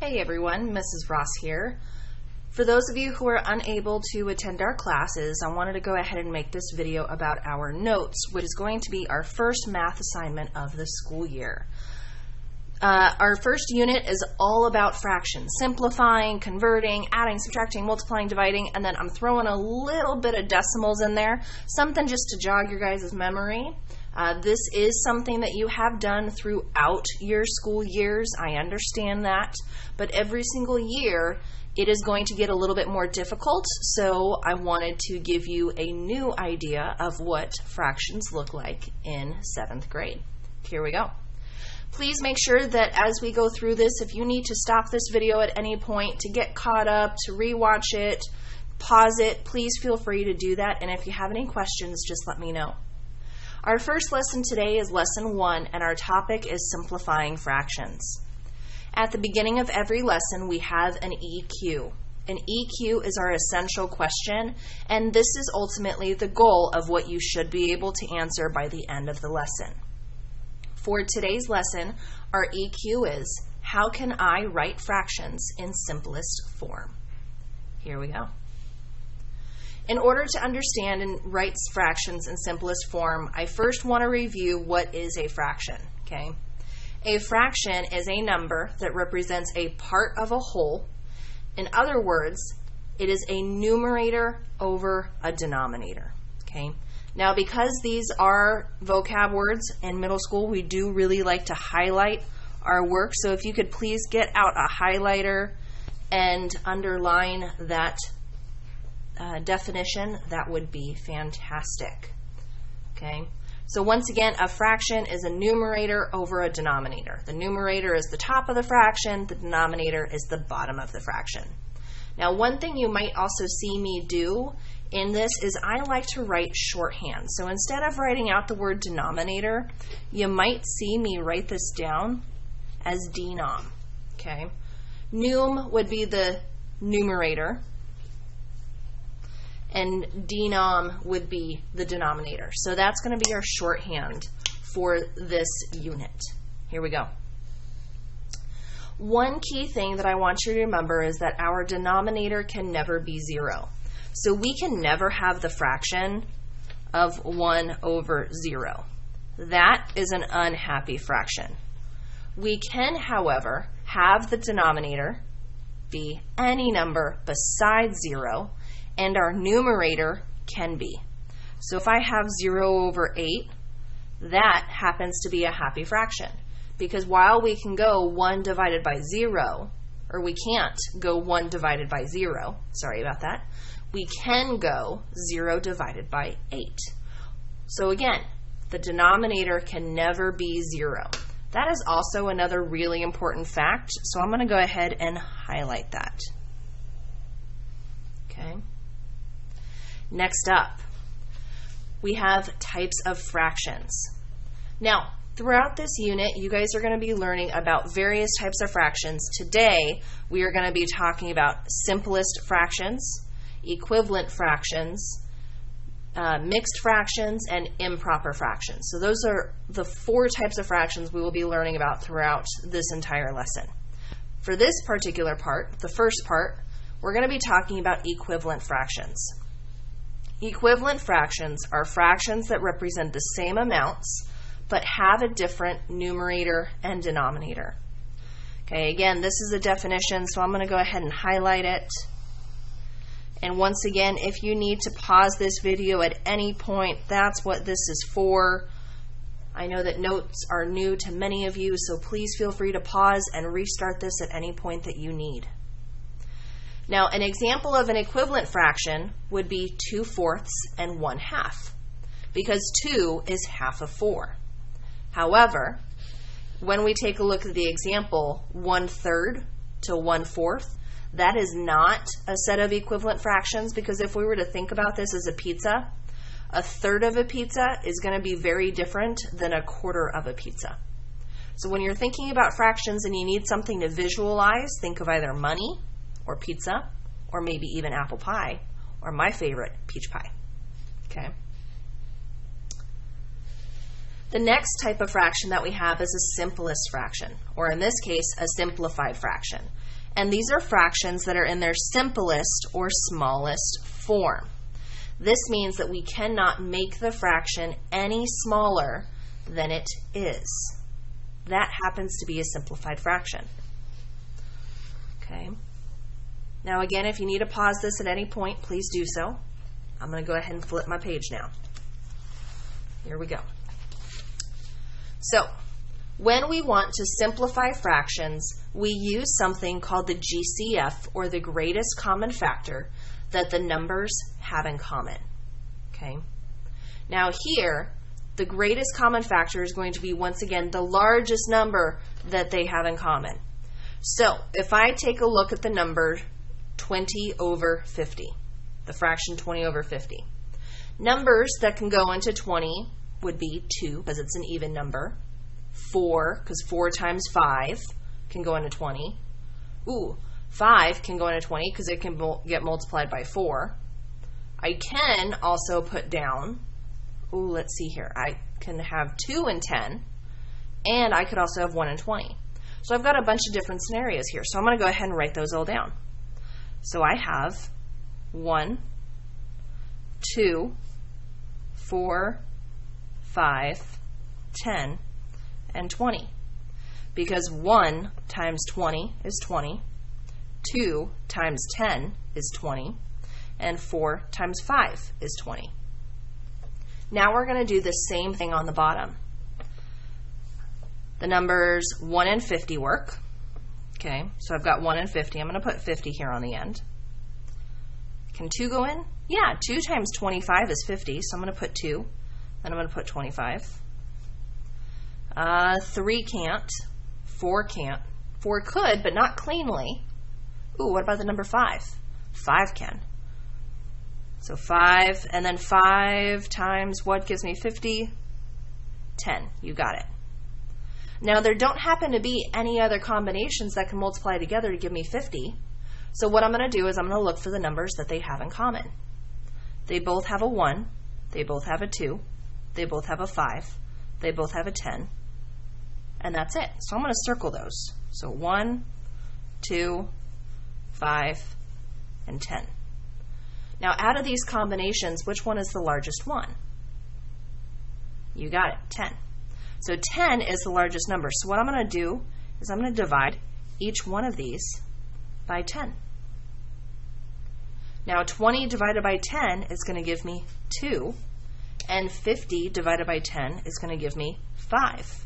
Hey everyone, Mrs. Ross here. For those of you who are unable to attend our classes, I wanted to go ahead and make this video about our notes, which is going to be our first math assignment of the school year. Our first unit is all about fractions, simplifying, converting, adding, subtracting, multiplying, dividing, and then I'm throwing a little bit of decimals in there, something just to jog your guys' memory. This is something that you have done throughout your school years. I understand that, but every single year it is going to get a little bit more difficult, so I wanted to give you a new idea of what fractions look like in 7th grade. Here we go. Please make sure that as we go through this, if you need to stop this video at any point to get caught up, to rewatch it, pause it, please feel free to do that, and if you have any questions, just let me know. Our first lesson today is lesson 1, and our topic is simplifying fractions. At the beginning of every lesson, we have an EQ. An EQ is our essential question, and this is ultimately the goal of what you should be able to answer by the end of the lesson. For today's lesson, our EQ is, how can I write fractions in simplest form? Here we go. In order to understand and write fractions in simplest form, I first want to review what is a fraction, okay? A fraction is a number that represents a part of a whole. In other words, it is a numerator over a denominator, okay? Now, because these are vocab words in middle school, we do really like to highlight our work, so if you could please get out a highlighter and underline that definition, that would be fantastic. Okay, so once again, a fraction is a numerator over a denominator. The numerator is the top of the fraction, the denominator is the bottom of the fraction. Now, one thing you might also see me do in this is I like to write shorthand. So instead of writing out the word denominator, you might see me write this down as denom. Okay, num would be the numerator, and denom would be the denominator. So that's going to be our shorthand for this unit. Here we go. One key thing that I want you to remember is that our denominator can never be 0. So we can never have the fraction of 1 over 0. That is an unhappy fraction. We can, however, have the denominator be any number besides 0, and our numerator can be. So if I have 0 over 8, that happens to be a happy fraction. Because while we can go 1 divided by 0, or we can't go 1 divided by 0, sorry about that, we can go 0 divided by 8. So again, the denominator can never be 0. That is also another really important fact, so I'm going to go ahead and highlight that. Okay. Next up, we have types of fractions. Now, throughout this unit, you guys are going to be learning about various types of fractions. Today, we are going to be talking about simplest fractions, equivalent fractions, mixed fractions, and improper fractions. So those are the 4 types of fractions we will be learning about throughout this entire lesson. For this particular part, the first part, we're going to be talking about equivalent fractions. Equivalent fractions are fractions that represent the same amounts but have a different numerator and denominator. Okay, again, this is a definition, so I'm going to go ahead and highlight it. And once again, if you need to pause this video at any point, that's what this is for. I know that notes are new to many of you, so please feel free to pause and restart this at any point that you need. Now, an example of an equivalent fraction would be 2/4 and 1/2, because 2 is half of 4. However, when we take a look at the example 1/3 to 1/4, that is not a set of equivalent fractions, because if we were to think about this as a pizza, a third of a pizza is going to be very different than a quarter of a pizza. So when you're thinking about fractions and you need something to visualize, think of either money, or pizza, or maybe even apple pie, or my favorite, peach pie. Okay. The next type of fraction that we have is a simplest fraction, or in this case, a simplified fraction. And these are fractions that are in their simplest or smallest form. This means that we cannot make the fraction any smaller than it is. That happens to be a simplified fraction. Okay. Now again, if you need to pause this at any point, please do so. I'm going to go ahead and flip my page now. Here we go. So, when we want to simplify fractions, we use something called the GCF, or the greatest common factor, that the numbers have in common. Okay. Now here, the greatest common factor is going to be, once again, the largest number that they have in common. So, if I take a look at the number 20 over 50, the fraction 20 over 50, numbers that can go into 20 would be 2, because it's an even number, 4, because 4 times 5 can go into 20. 5 can go into 20 because it can get multiplied by 4. I can also put down, let's see here, I can have 2 and 10, and I could also have 1 and 20. So I've got a bunch of different scenarios here. So I'm going to go ahead and write those all down. So I have 1, 2, 4, 5, 10, and 20. Because 1 times 20 is 20, 2 times 10 is 20, and 4 times 5 is 20. Now we're going to do the same thing on the bottom. The numbers 1 and 50 work. Okay, so I've got 1 and 50. I'm going to put 50 here on the end. Can 2 go in? Yeah, 2 times 25 is 50, so I'm going to put 2. Then I'm going to put 25. 3 can't. 4 can't. 4 could, but not cleanly. What about the number 5? 5 can. So 5, and then 5 times what gives me 50? 10. You got it. Now, there don't happen to be any other combinations that can multiply together to give me 50. So what I'm going to do is I'm going to look for the numbers that they have in common. They both have a 1. They both have a 2. They both have a 5. They both have a 10. And that's it. So I'm going to circle those. So 1, 2, 5, and 10. Now, out of these combinations, which one is the largest one? You got it, 10. So 10 is the largest number. So what I'm going to do is I'm going to divide each one of these by 10. Now 20 divided by 10 is going to give me 2, and 50 divided by 10 is going to give me 5.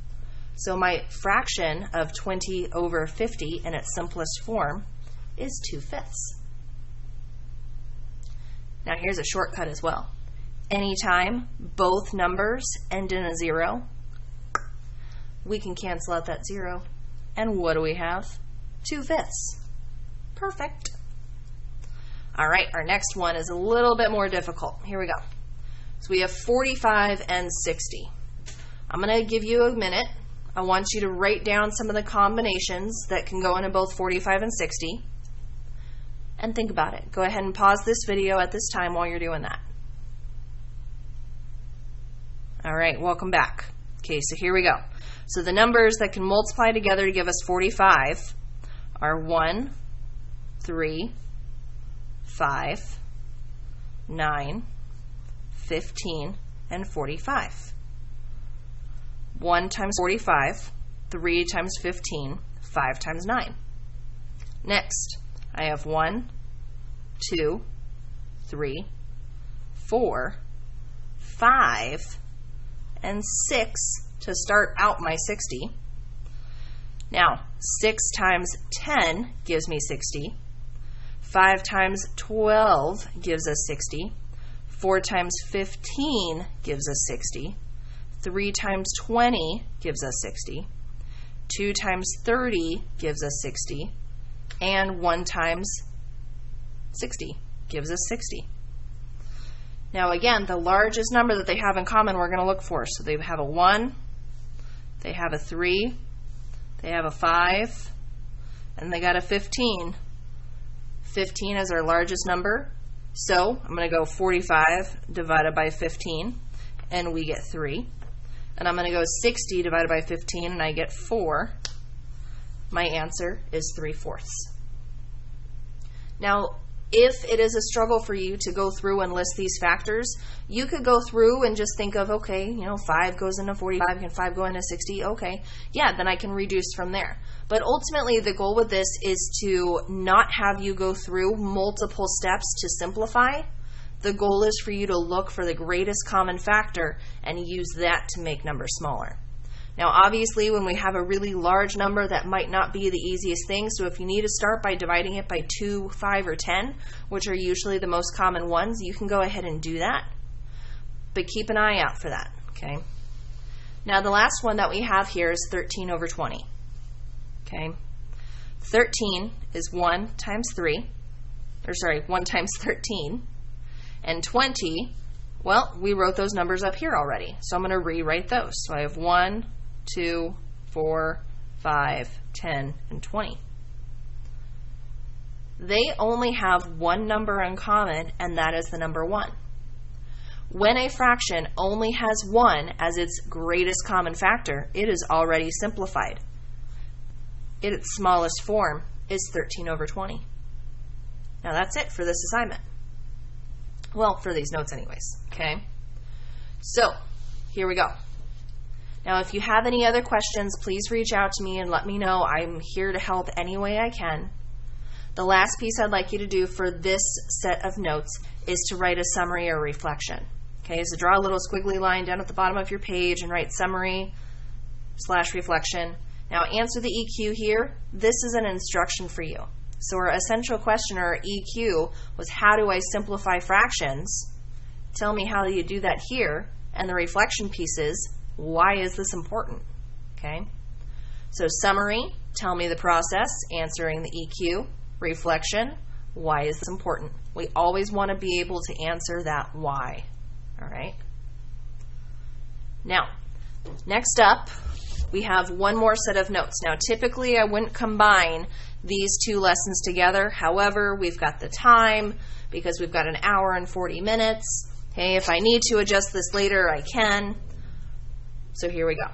So my fraction of 20 over 50 in its simplest form is 2/5. Now here's a shortcut as well. Anytime both numbers end in a 0, we can cancel out that 0. And what do we have? 2/5. Perfect. All right, our next one is a little bit more difficult. Here we go. So we have 45 and 60. I'm going to give you a minute. I want you to write down some of the combinations that can go into both 45 and 60. And think about it. Go ahead and pause this video at this time while you're doing that. All right, welcome back. Okay, so here we go. So the numbers that can multiply together to give us 45 are 1, 3, 5, 9, 15, and 45. 1 times 45, 3 times 15, 5 times 9. Next, I have 1, 2, 3, 4, 5, and 6 to start out my 60. Now, 6 times 10 gives me 60. 5 times 12 gives us 60. 4 times 15 gives us 60. 3 times 20 gives us 60. 2 times 30 gives us 60. And 1 times 60 gives us 60. Now again, the largest number that they have in common we're going to look for. So they have a 1, they have a 3, they have a 5, and they got a 15. 15 is our largest number. So I'm going to go 45 divided by 15, and we get 3. And I'm going to go 60 divided by 15, and I get 4. My answer is 3/4. Now, if it is a struggle for you to go through and list these factors, you could go through and just think of, okay, 5 goes into 45, can 5 go into 60? Okay, yeah, then I can reduce from there. But ultimately, the goal with this is to not have you go through multiple steps to simplify. The goal is for you to look for the greatest common factor and use that to make numbers smaller. Now, obviously, when we have a really large number, that might not be the easiest thing. So if you need to start by dividing it by 2, 5, or 10, which are usually the most common ones, you can go ahead and do that. But keep an eye out for that, okay? Now, the last one that we have here is 13 over 20, okay? 13 is 1 times 1 times 13. And 20, well, we wrote those numbers up here already. So I'm going to rewrite those. So I have 1, 2, 4, 5, 10, and 20. They only have one number in common, and that is the number 1. When a fraction only has 1 as its greatest common factor, it is already simplified. Its smallest form is 13 over 20. Now that's it for this assignment. Well, for these notes anyways, okay? So, here we go. Now, if you have any other questions, please reach out to me and let me know. I'm here to help any way I can. The last piece I'd like you to do for this set of notes is to write a summary or reflection. Okay, so draw a little squiggly line down at the bottom of your page and write summary/reflection. Now, answer the EQ here. This is an instruction for you. So our essential question, or EQ, was how do I simplify fractions? Tell me how you do that here. And the reflection piece is, why is this important? Okay. So summary, tell me the process, answering the EQ. Reflection, why is this important? We always want to be able to answer that why. All right. Now, next up, we have one more set of notes. Now, typically I wouldn't combine these two lessons together. However, we've got the time because we've got an hour and 40 minutes. Okay, if I need to adjust this later, I can. So here we go.